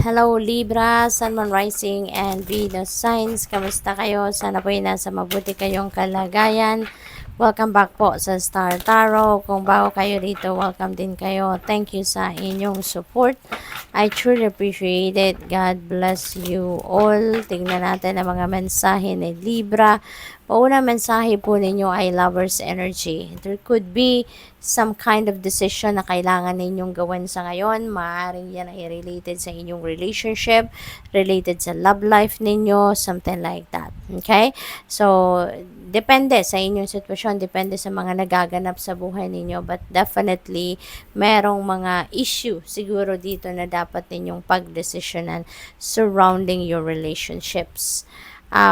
Hello Libra, Sun, Moon, Rising, and Venus signs. Kamusta kayo? Sana po ay nasa mabuti kayong kalagayan. Welcome back po sa Star Tarot. Kung bago kayo dito, welcome din kayo. Thank you sa inyong support. I truly appreciate it. God bless you all. Tingnan natin ang mga mensahe ni Libra. Pauna mensahe po ninyo ay lover's energy. There could be some kind of decision na kailangan ninyong gawin sa ngayon. Maaaring yan ay related sa inyong relationship, related sa love life ninyo, something like that. Okay? So, depende sa inyong sitwasyon, depende sa mga nagaganap sa buhay ninyo. But definitely, merong mga issue siguro dito na dapat ninyong pagdesisyonan surrounding your relationships.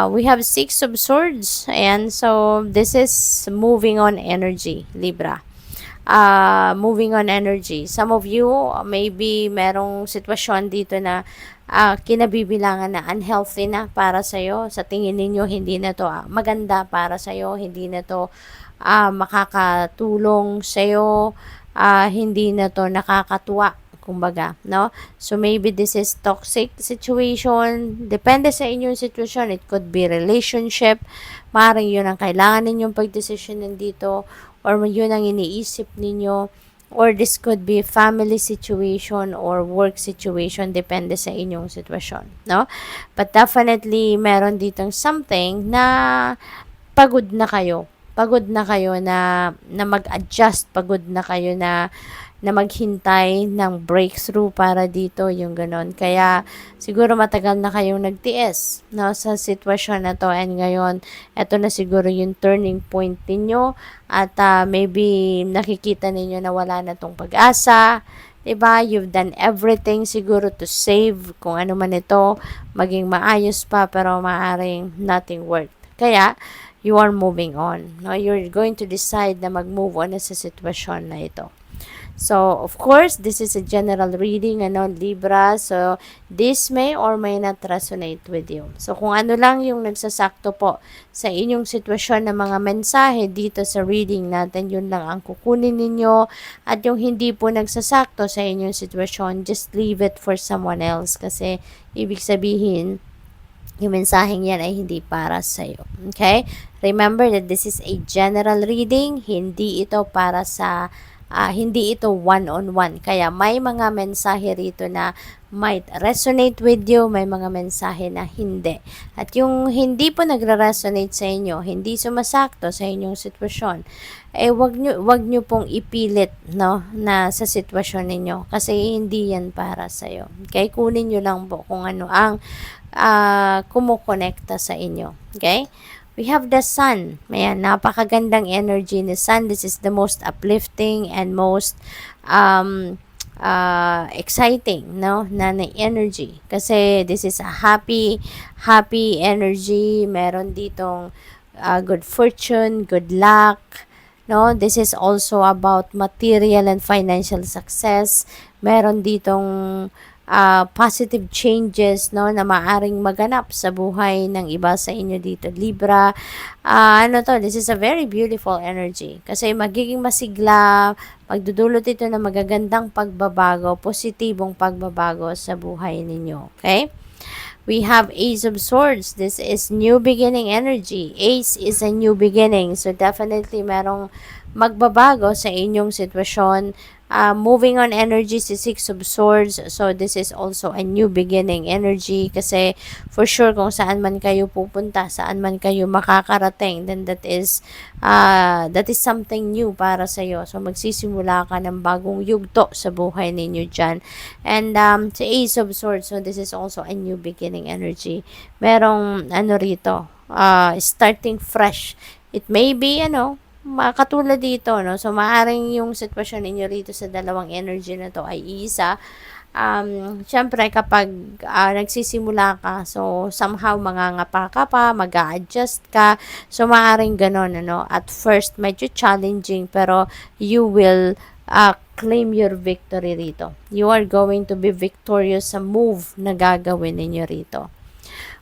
We have 6 of Swords, and so this is moving on energy, Libra. Moving on energy. Some of you, maybe merong sitwasyon dito na kinabibilangan na unhealthy na para sa'yo. Sa tingin ninyo, hindi na to maganda para sa'yo, hindi na to makakatulong sa'yo, hindi na to nakakatuwa, kumbaga, no? So, maybe this is toxic situation. Depende sa inyong situation. It could be relationship. Maaaring yun ang kailangan ninyong pagdesisyonan dito, or yun ang iniisip ninyo, or this could be family situation or work situation. Depende sa inyong sitwasyon, no? But definitely, meron ditong something na pagod na kayo. Pagod na kayo na mag-adjust. Pagod na kayo na maghintay ng breakthrough para dito, yung ganon. Kaya, siguro matagal na kayong nagtiis, no, sa sitwasyon na to, and ngayon, eto na siguro yung turning point ninyo, at maybe nakikita ninyo na wala na tong pag-asa, diba? You've done everything siguro to save kung ano man ito, maging maayos pa, pero maaring nothing worked. Kaya, you are moving on, no? You're going to decide na mag-move on na sa sitwasyon na ito. So, of course, this is a general reading, Libra. So, this may or may not resonate with you. So, kung ano lang yung nagsasakto po sa inyong sitwasyon ng mga mensahe dito sa reading natin, yun lang ang kukunin ninyo. At yung hindi po nagsasakto sa inyong sitwasyon, just leave it for someone else. Kasi, ibig sabihin, yung mensaheng yan ay hindi para sa'yo. Okay? Remember that this is a general reading. Hindi ito para sa hindi ito one-on-one. Kaya may mga mensahe rito na might resonate with you, may mga mensahe na hindi. At yung hindi po nagre-resonate sa inyo, hindi sumasakto sa inyong sitwasyon, wag nyo pong ipilit, no, na sa sitwasyon ninyo. Kasi hindi yan para sa'yo. Okay? Kunin nyo lang po kung ano ang kumukonekta sa inyo. Okay? We have the Sun. Ayan, napakagandang energy ni Sun. This is the most uplifting and most exciting, no, na energy. Kasi this is a happy energy. Meron ditong good fortune, good luck. No, this is also about material and financial success. Meron ditong positive changes, no, na maaring maganap sa buhay ng iba sa inyo dito, Libra. This is a very beautiful energy kasi magiging masigla, magdudulot ito ng magagandang pagbabago, positibong pagbabago sa buhay ninyo. Okay? We have Ace of Swords. This is new beginning energy. Ace is a new beginning. So definitely merong magbabago sa inyong sitwasyon. Moving on energy si Six of Swords. So this is also a new beginning energy kasi for sure kung saan man kayo pupunta, saan man kayo makakarating, then that is something new para sa iyo. So magsisimula ka ng bagong yugto sa buhay ninyo dyan. And si Ace of Swords, so this is also a new beginning energy. Merong rito, starting fresh. It may be katulad dito, no? So, maaring yung sitwasyon ninyo rito sa dalawang energy na to ay isa. Syempre, kapag nagsisimula ka, so, somehow, mangangapa ka pa, mag-a-adjust ka. So, maaring ganon, At first, medyo challenging, pero you will claim your victory rito. You are going to be victorious sa move na gagawin ninyo rito.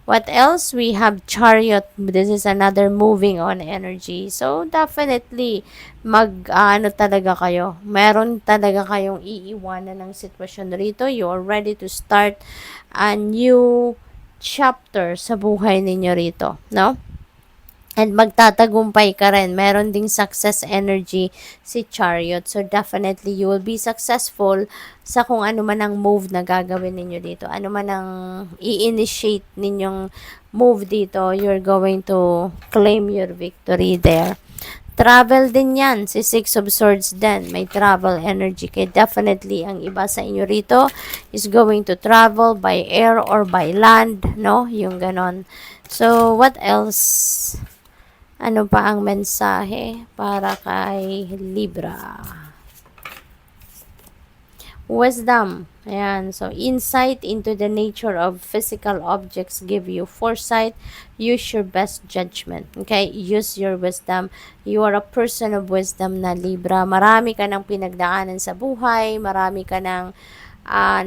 What else? We have Chariot. This is another moving on energy. So, definitely, ano talaga kayo. Meron talaga kayong iiwanan ng sitwasyon rito. You are ready to start a new chapter sa buhay ninyo rito. No? And magtatagumpay ka rin. Meron ding success energy si Chariot. So, definitely, you will be successful sa kung ano man ang move na gagawin ninyo dito. Ano man ang i-initiate ninyong move dito, you're going to claim your victory there. Travel din yan. Si Six of Swords din. May travel energy. Kaya definitely, ang iba sa inyo rito is going to travel by air or by land. No? Yung ganon. So, what else? Ano pa ang mensahe para kay Libra? Wisdom. Ayan. So, insight into the nature of physical objects give you foresight. Use your best judgment. Okay? Use your wisdom. You are a person of wisdom na Libra. Marami ka ng pinagdaanan sa buhay. Marami ka ng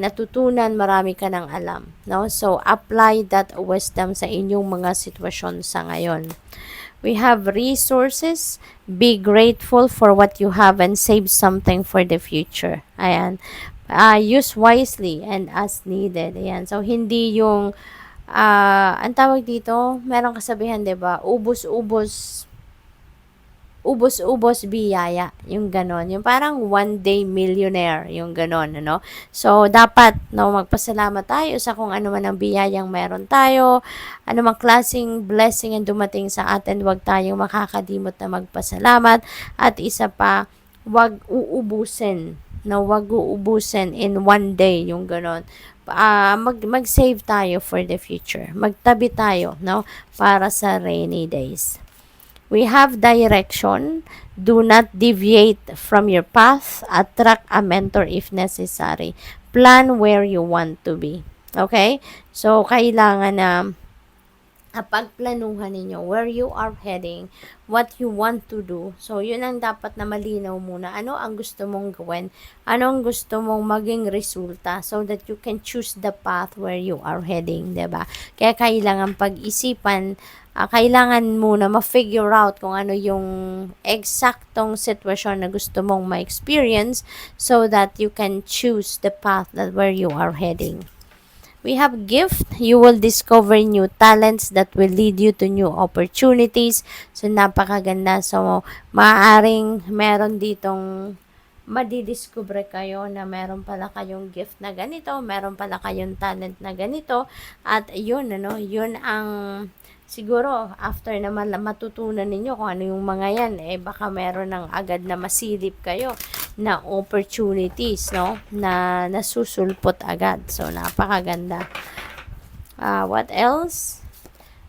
natutunan. Marami ka ng alam. No? So, apply that wisdom sa inyong mga sitwasyon sa ngayon. We have resources. Be grateful for what you have and save something for the future. Ayan. Use wisely and as needed. Ayan. So, hindi yung, ang tawag dito, merong kasabihan, diba? Ubos-ubos biyaya, yung ganon. Yung parang one day millionaire, yung ganon, ano? So, dapat, no, magpasalamat tayo sa kung ano man ang biyayang meron tayo, ano mang klaseng blessing ang dumating sa atin, wag tayong makakadimot na magpasalamat, at isa pa, wag uubusin, no, wag uubusin in one day, yung ganon. Mag-save tayo for the future. Magtabi tayo, no, para sa rainy days. We have direction. Do not deviate from your path. Attract a mentor if necessary. Plan where you want to be. Okay? So, kailangan na pagplanuhan ninyo where you are heading, what you want to do. So, yun ang dapat na malinaw muna. Ano ang gusto mong gawin? Ano ang gusto mong maging resulta so that you can choose the path where you are heading, diba? Kaya kailangan pag-isipan, kailangan muna ma-figure out kung ano yung eksaktong sitwasyon na gusto mong ma-experience so that you can choose the path that where you are heading. We have gift. You will discover new talents that will lead you to new opportunities. So, napakaganda. So, maaaring meron ditong madidiscover kayo na meron pala kayong gift na ganito, meron pala kayong talent na ganito, at yun, ano, yun ang siguro after naman matutunan ninyo kung ano yung mga yan, baka meron ng agad na masilip kayo na opportunities, no, na nasusulpot agad. So, napakaganda. What else?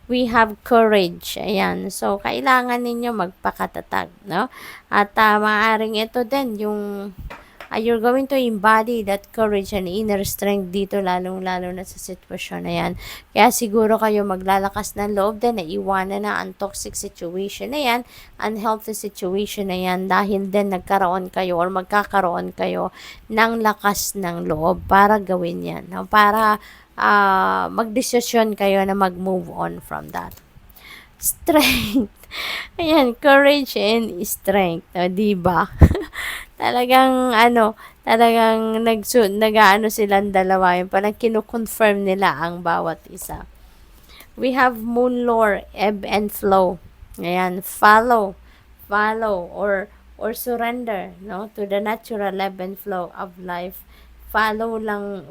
We have courage. Ayan. So, kailangan ninyo magpakatatag, no? At maaaring ito din yung you're going to embody that courage and inner strength dito, lalong-lalo na sa sitwasyon na yan. Kaya siguro kayo maglalakas ng loob din na iwanan na ang toxic situation na yan, unhealthy situation na yan, dahil din nagkaroon kayo or magkakaroon kayo ng lakas ng loob para gawin yan. No? Para magdesisyon kayo na mag-move on from that. Strength. Ayan, courage and strength. O, diba? Talagang nag-ano silang dalawa, yung parang kino-confirm nila ang bawat isa. We have moon lore, ebb and flow. Ayan, follow or surrender, no, to the natural ebb and flow of life. Follow lang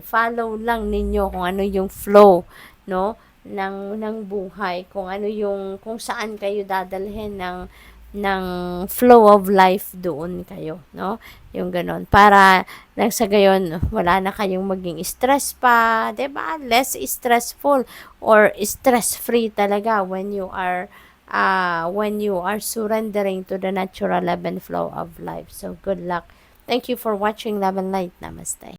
ninyo kung ano yung flow, no, ng buhay, kung ano yung, kung saan kayo dadalhin ng flow of life, doon kayo, no? Yung ganon. Para nang sa gayon, wala na kayong maging stress pa, 'di ba? Less stressful or stress-free talaga when you are surrendering to the natural ebb and flow of life. So, good luck. Thank you for watching Love and Light. Namaste.